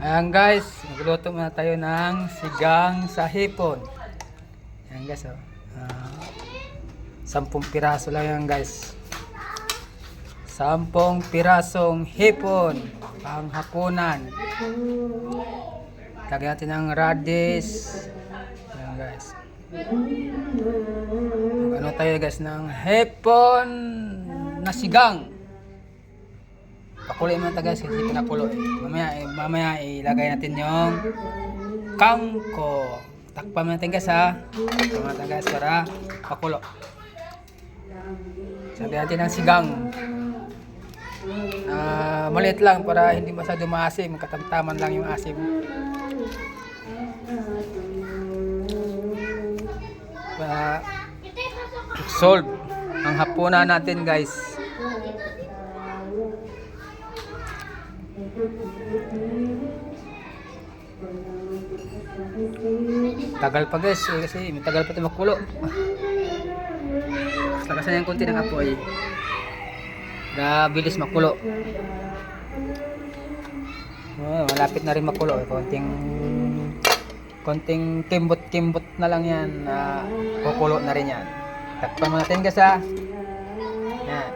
Ayan guys, magluto muna tayo ng sigang sa hipon. Ayan guys, oh. 10 piraso lang yan guys. 10 pirasong hipon pang hapunan. Lagyan natin ng radish. Ayan guys. Ano tayo guys ng hipon na sigang. Pakuloy mo ito guys kasi pinakulo. Mamaya ilagay natin yung kangko. Takpan mo natin guys ha. Takpan mo natin guys para pakulo. Sabi natin ng sigang. Maliit lang para hindi masyado maasim. Katamtaman lang yung asim. Para solve ang hapunan natin guys. Tagal pa guys kasi matagal pa ito makulo. Lakasan yung konti ng apoy. Bilis makulo. Malapit na rin makulo. Konting kimbot na lang yan. Kukulo na rin yan. Takpan mo natin guys ha. Yan.